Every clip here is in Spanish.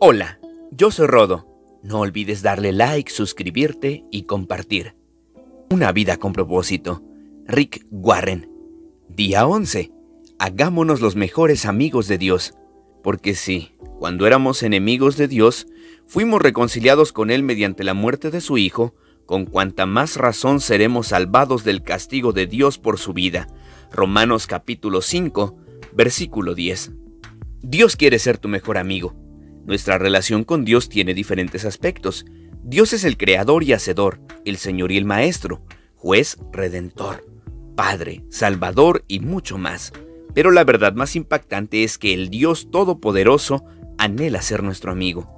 Hola, yo soy Rodo. No olvides darle like, suscribirte y compartir. Una vida con propósito. Rick Warren. Día 11. Hagámonos los mejores amigos de Dios. Porque sí, cuando éramos enemigos de Dios, fuimos reconciliados con Él mediante la muerte de su Hijo, con cuanta más razón seremos salvados del castigo de Dios por su vida. Romanos capítulo 5, versículo 10. Dios quiere ser tu mejor amigo. Nuestra relación con Dios tiene diferentes aspectos. Dios es el creador y hacedor, el Señor y el Maestro, juez, redentor, Padre, Salvador y mucho más. Pero la verdad más impactante es que el Dios Todopoderoso anhela ser nuestro amigo.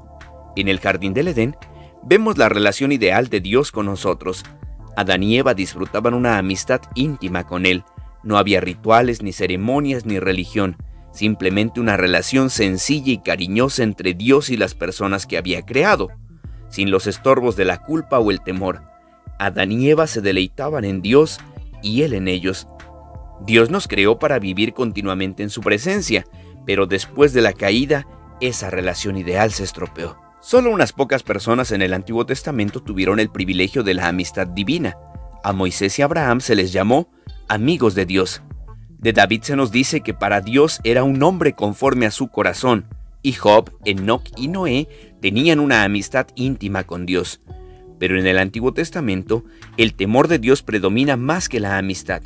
En el jardín del Edén, vemos la relación ideal de Dios con nosotros. Adán y Eva disfrutaban una amistad íntima con Él. No había rituales, ni ceremonias, ni religión. Simplemente una relación sencilla y cariñosa entre Dios y las personas que había creado, sin los estorbos de la culpa o el temor. Adán y Eva se deleitaban en Dios y Él en ellos. Dios nos creó para vivir continuamente en su presencia, pero después de la caída, esa relación ideal se estropeó. Solo unas pocas personas en el Antiguo Testamento tuvieron el privilegio de la amistad divina. A Moisés y Abraham se les llamó amigos de Dios. De David se nos dice que para Dios era un hombre conforme a su corazón, y Job, Enoc y Noé tenían una amistad íntima con Dios. Pero en el Antiguo Testamento, el temor de Dios predomina más que la amistad.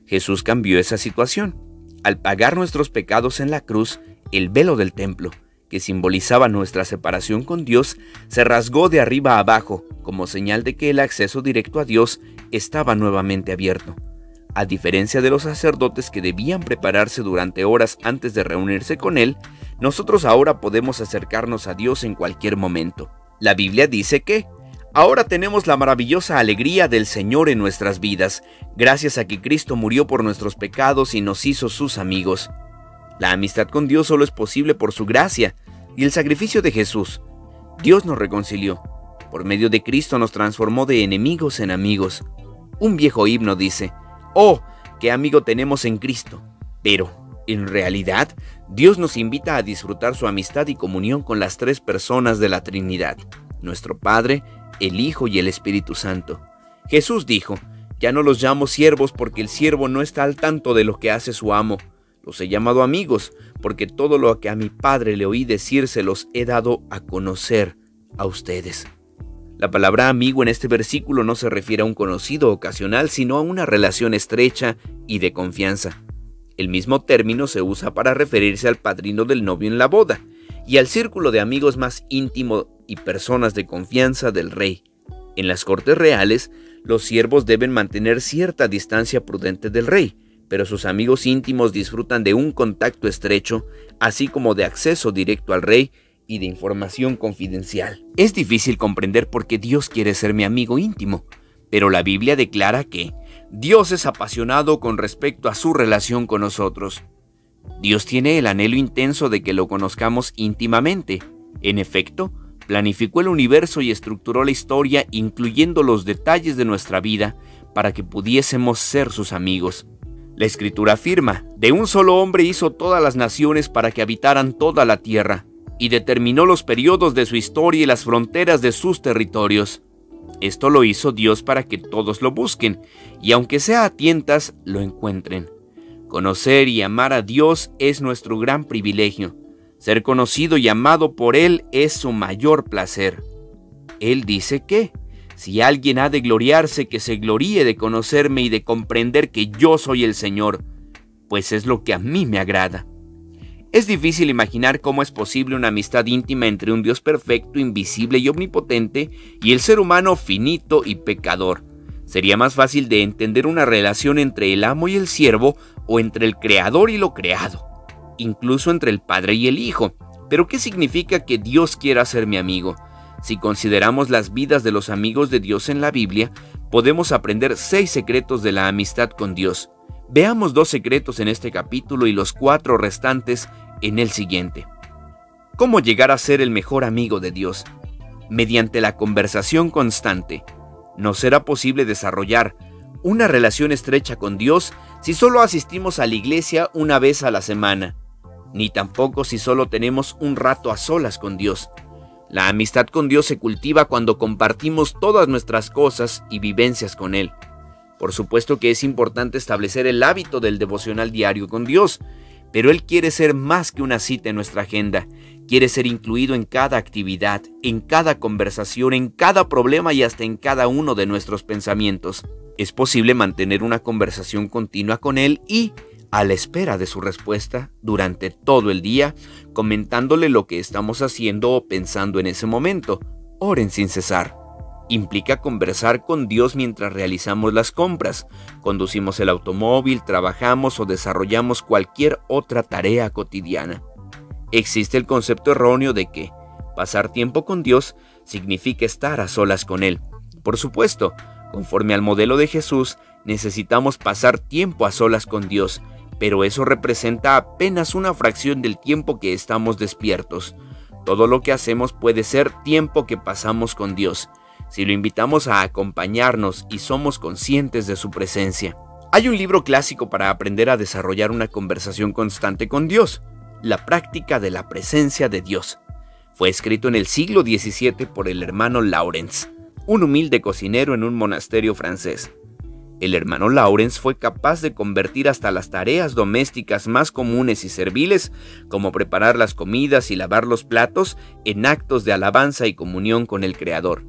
Jesús cambió esa situación. Al pagar nuestros pecados en la cruz, el velo del templo, que simbolizaba nuestra separación con Dios, se rasgó de arriba a abajo, como señal de que el acceso directo a Dios estaba nuevamente abierto. A diferencia de los sacerdotes que debían prepararse durante horas antes de reunirse con Él, nosotros ahora podemos acercarnos a Dios en cualquier momento. La Biblia dice que ahora tenemos la maravillosa alegría del Señor en nuestras vidas, gracias a que Cristo murió por nuestros pecados y nos hizo sus amigos. La amistad con Dios solo es posible por su gracia y el sacrificio de Jesús. Dios nos reconcilió. Por medio de Cristo nos transformó de enemigos en amigos. Un viejo himno dice: ¡oh, qué amigo tenemos en Cristo! Pero, en realidad, Dios nos invita a disfrutar su amistad y comunión con las tres personas de la Trinidad, nuestro Padre, el Hijo y el Espíritu Santo. Jesús dijo: ya no los llamo siervos porque el siervo no está al tanto de lo que hace su amo. Los he llamado amigos porque todo lo que a mi Padre le oí decir se los he dado a conocer a ustedes. La palabra amigo en este versículo no se refiere a un conocido ocasional, sino a una relación estrecha y de confianza. El mismo término se usa para referirse al padrino del novio en la boda y al círculo de amigos más íntimo y personas de confianza del rey. En las cortes reales, los siervos deben mantener cierta distancia prudente del rey, pero sus amigos íntimos disfrutan de un contacto estrecho, así como de acceso directo al rey y de información confidencial. Es difícil comprender por qué Dios quiere ser mi amigo íntimo, pero la Biblia declara que Dios es apasionado con respecto a su relación con nosotros. Dios tiene el anhelo intenso de que lo conozcamos íntimamente. En efecto, planificó el universo y estructuró la historia, incluyendo los detalles de nuestra vida, para que pudiésemos ser sus amigos. La Escritura afirma: de un solo hombre hizo todas las naciones para que habitaran toda la tierra, y determinó los periodos de su historia y las fronteras de sus territorios. Esto lo hizo Dios para que todos lo busquen, y aunque sea a tientas, lo encuentren. Conocer y amar a Dios es nuestro gran privilegio. Ser conocido y amado por Él es su mayor placer. Él dice que, si alguien ha de gloriarse, que se gloríe de conocerme y de comprender que yo soy el Señor, pues es lo que a mí me agrada. Es difícil imaginar cómo es posible una amistad íntima entre un Dios perfecto, invisible y omnipotente y el ser humano finito y pecador. Sería más fácil de entender una relación entre el amo y el siervo o entre el creador y lo creado, incluso entre el Padre y el Hijo. Pero ¿qué significa que Dios quiera ser mi amigo? Si consideramos las vidas de los amigos de Dios en la Biblia, podemos aprender 6 secretos de la amistad con Dios. Veamos 2 secretos en este capítulo y los 4 restantes en el siguiente. ¿Cómo llegar a ser el mejor amigo de Dios? Mediante la conversación constante. No será posible desarrollar una relación estrecha con Dios si solo asistimos a la iglesia una vez a la semana. ni tampoco si solo tenemos un rato a solas con Dios. La amistad con Dios se cultiva cuando compartimos todas nuestras cosas y vivencias con Él. Por supuesto que es importante establecer el hábito del devocional diario con Dios, pero Él quiere ser más que una cita en nuestra agenda. Quiere ser incluido en cada actividad, en cada conversación, en cada problema y hasta en cada uno de nuestros pensamientos. Es posible mantener una conversación continua con Él y, a la espera de su respuesta, durante todo el día, comentándole lo que estamos haciendo o pensando en ese momento. Oren sin cesar. Implica conversar con Dios mientras realizamos las compras, conducimos el automóvil, trabajamos o desarrollamos cualquier otra tarea cotidiana. Existe el concepto erróneo de que pasar tiempo con Dios significa estar a solas con Él. Por supuesto, conforme al modelo de Jesús, necesitamos pasar tiempo a solas con Dios, pero eso representa apenas una fracción del tiempo que estamos despiertos. Todo lo que hacemos puede ser tiempo que pasamos con Dios, si lo invitamos a acompañarnos y somos conscientes de su presencia. Hay un libro clásico para aprender a desarrollar una conversación constante con Dios, La práctica de la presencia de Dios. Fue escrito en el siglo XVII por el hermano Lawrence, un humilde cocinero en un monasterio francés. El hermano Lawrence fue capaz de convertir hasta las tareas domésticas más comunes y serviles, como preparar las comidas y lavar los platos, en actos de alabanza y comunión con el Creador.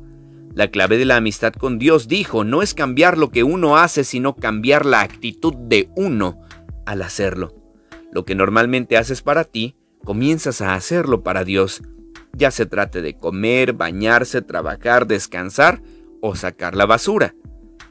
La clave de la amistad con Dios, dijo, no es cambiar lo que uno hace, sino cambiar la actitud de uno al hacerlo. Lo que normalmente haces para ti, comienzas a hacerlo para Dios. Ya se trate de comer, bañarse, trabajar, descansar o sacar la basura.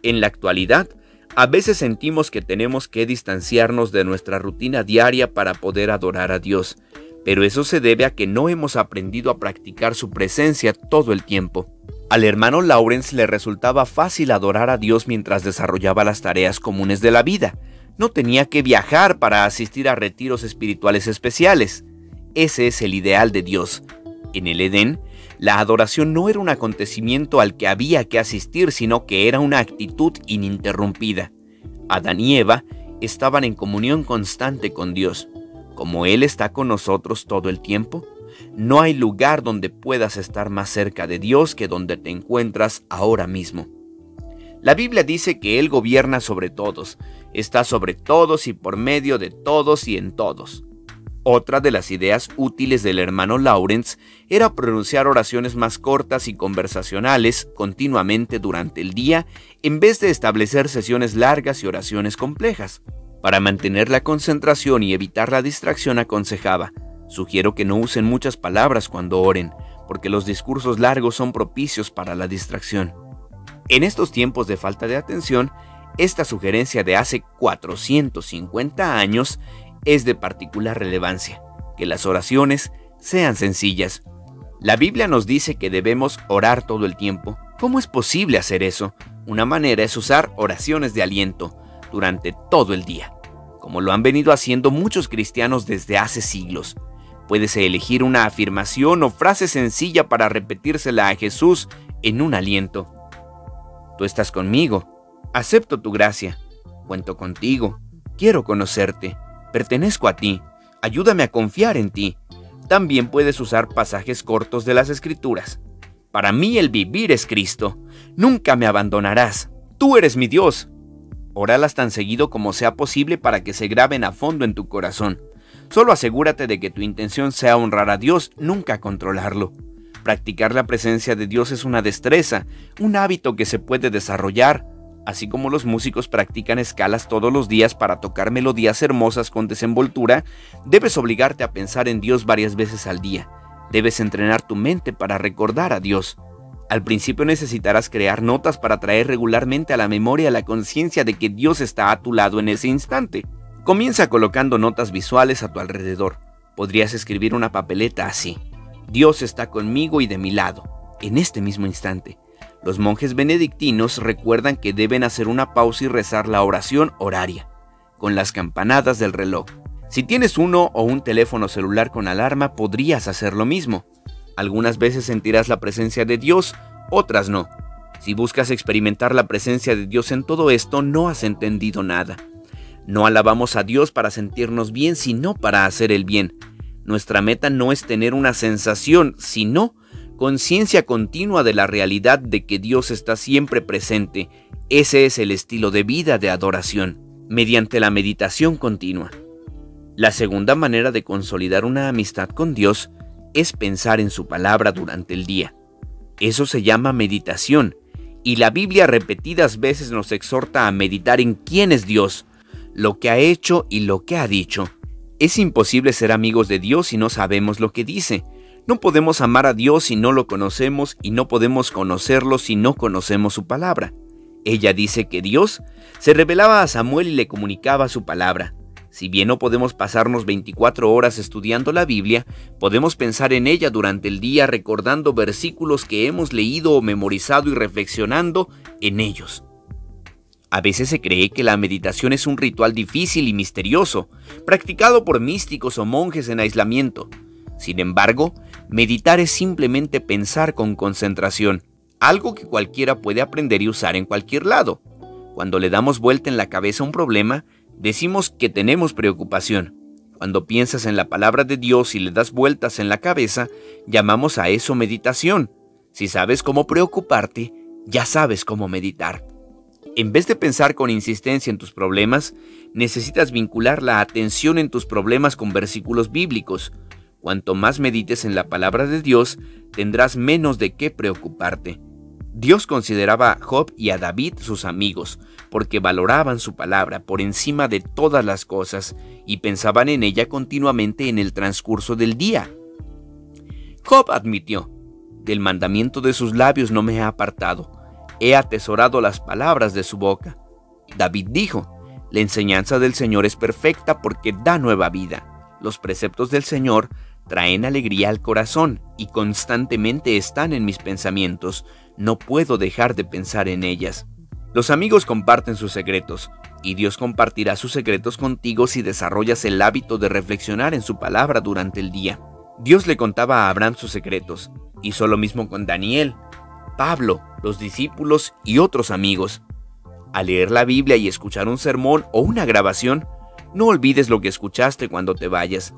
En la actualidad, a veces sentimos que tenemos que distanciarnos de nuestra rutina diaria para poder adorar a Dios, pero eso se debe a que no hemos aprendido a practicar su presencia todo el tiempo. Al hermano Lawrence le resultaba fácil adorar a Dios mientras desarrollaba las tareas comunes de la vida. No tenía que viajar para asistir a retiros espirituales especiales. Ese es el ideal de Dios. En el Edén, la adoración no era un acontecimiento al que había que asistir, sino que era una actitud ininterrumpida. Adán y Eva estaban en comunión constante con Dios. Como Él está con nosotros todo el tiempo, no hay lugar donde puedas estar más cerca de Dios que donde te encuentras ahora mismo. La Biblia dice que Él gobierna sobre todos, está sobre todos y por medio de todos y en todos. Otra de las ideas útiles del hermano Lawrence era pronunciar oraciones más cortas y conversacionales continuamente durante el día, en vez de establecer sesiones largas y oraciones complejas. Para mantener la concentración y evitar la distracción, aconsejaba: sugiero que no usen muchas palabras cuando oren, porque los discursos largos son propicios para la distracción. En estos tiempos de falta de atención, esta sugerencia de hace 450 años es de particular relevancia, que las oraciones sean sencillas. La Biblia nos dice que debemos orar todo el tiempo. ¿Cómo es posible hacer eso? Una manera es usar oraciones de aliento durante todo el día, como lo han venido haciendo muchos cristianos desde hace siglos. Puedes elegir una afirmación o frase sencilla para repetírsela a Jesús en un aliento. Tú estás conmigo, acepto tu gracia, cuento contigo, quiero conocerte, pertenezco a ti, ayúdame a confiar en ti. También puedes usar pasajes cortos de las Escrituras. Para mí el vivir es Cristo, nunca me abandonarás, tú eres mi Dios. Óralas tan seguido como sea posible para que se graben a fondo en tu corazón. Solo asegúrate de que tu intención sea honrar a Dios, nunca controlarlo. Practicar la presencia de Dios es una destreza, un hábito que se puede desarrollar, así como los músicos practican escalas todos los días para tocar melodías hermosas con desenvoltura. Debes obligarte a pensar en Dios varias veces al día. Debes entrenar tu mente para recordar a Dios. Al principio necesitarás crear notas para traer regularmente a la memoria la conciencia de que Dios está a tu lado en ese instante. Comienza colocando notas visuales a tu alrededor. Podrías escribir una papeleta así: Dios está conmigo y de mi lado, en este mismo instante. Los monjes benedictinos recuerdan que deben hacer una pausa y rezar la oración horaria, con las campanadas del reloj. Si tienes uno o un teléfono celular con alarma, podrías hacer lo mismo. Algunas veces sentirás la presencia de Dios, otras no. Si buscas experimentar la presencia de Dios en todo esto, no has entendido nada. No alabamos a Dios para sentirnos bien, sino para hacer el bien. Nuestra meta no es tener una sensación, sino conciencia continua de la realidad de que Dios está siempre presente. Ese es el estilo de vida de adoración, mediante la meditación continua. La segunda manera de consolidar una amistad con Dios es pensar en su palabra durante el día. Eso se llama meditación, y la Biblia repetidas veces nos exhorta a meditar en quién es Dios, lo que ha hecho y lo que ha dicho. Es imposible ser amigos de Dios si no sabemos lo que dice. No podemos amar a Dios si no lo conocemos y no podemos conocerlo si no conocemos su palabra. Ella dice que Dios se revelaba a Samuel y le comunicaba su palabra. Si bien no podemos pasarnos 24 horas estudiando la Biblia, podemos pensar en ella durante el día recordando versículos que hemos leído o memorizado y reflexionando en ellos. A veces se cree que la meditación es un ritual difícil y misterioso, practicado por místicos o monjes en aislamiento. Sin embargo, meditar es simplemente pensar con concentración, algo que cualquiera puede aprender y usar en cualquier lado. Cuando le damos vuelta en la cabeza a un problema, decimos que tenemos preocupación. Cuando piensas en la palabra de Dios y le das vueltas en la cabeza, llamamos a eso meditación. Si sabes cómo preocuparte, ya sabes cómo meditar. En vez de pensar con insistencia en tus problemas, necesitas vincular la atención en tus problemas con versículos bíblicos. Cuanto más medites en la palabra de Dios, tendrás menos de qué preocuparte. Dios consideraba a Job y a David sus amigos, porque valoraban su palabra por encima de todas las cosas y pensaban en ella continuamente en el transcurso del día. Job admitió: del mandamiento de sus labios no me he apartado. He atesorado las palabras de su boca. David dijo: la enseñanza del Señor es perfecta porque da nueva vida. Los preceptos del Señor traen alegría al corazón y constantemente están en mis pensamientos. No puedo dejar de pensar en ellas. Los amigos comparten sus secretos, y Dios compartirá sus secretos contigo si desarrollas el hábito de reflexionar en su palabra durante el día. Dios le contaba a Abraham sus secretos. Hizo lo mismo con Daniel, Pablo, los discípulos y otros amigos. Al leer la Biblia y escuchar un sermón o una grabación, no olvides lo que escuchaste cuando te vayas.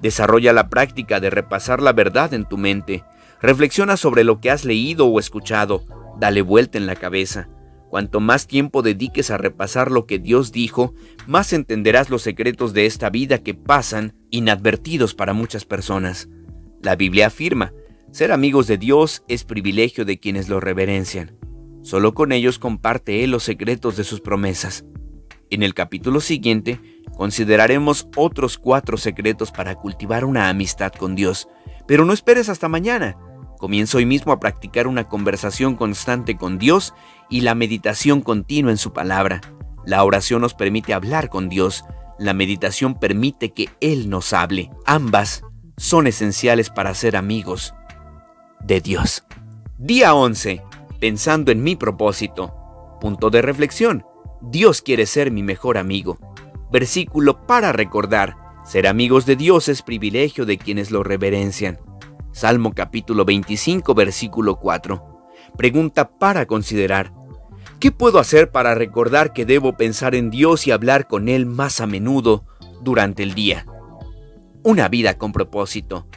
Desarrolla la práctica de repasar la verdad en tu mente. Reflexiona sobre lo que has leído o escuchado. Dale vuelta en la cabeza. Cuanto más tiempo dediques a repasar lo que Dios dijo, más entenderás los secretos de esta vida que pasan inadvertidos para muchas personas. La Biblia afirma: ser amigos de Dios es privilegio de quienes lo reverencian. Solo con ellos comparte Él los secretos de sus promesas. En el capítulo siguiente, consideraremos otros 4 secretos para cultivar una amistad con Dios. Pero no esperes hasta mañana. Comienza hoy mismo a practicar una conversación constante con Dios y la meditación continua en su palabra. La oración nos permite hablar con Dios. La meditación permite que Él nos hable. Ambas son esenciales para ser amigos de Dios. Día 11. Pensando en mi propósito. Punto de reflexión: Dios quiere ser mi mejor amigo. Versículo para recordar: ser amigos de Dios es privilegio de quienes lo reverencian. Salmo capítulo 25, versículo 4. Pregunta para considerar: ¿qué puedo hacer para recordar que debo pensar en Dios y hablar con Él más a menudo durante el día? Una vida con propósito.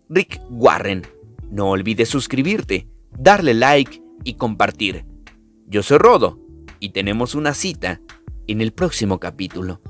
Rick Warren. No olvides suscribirte, darle like y compartir. Yo soy Rodo y tenemos una cita en el próximo capítulo.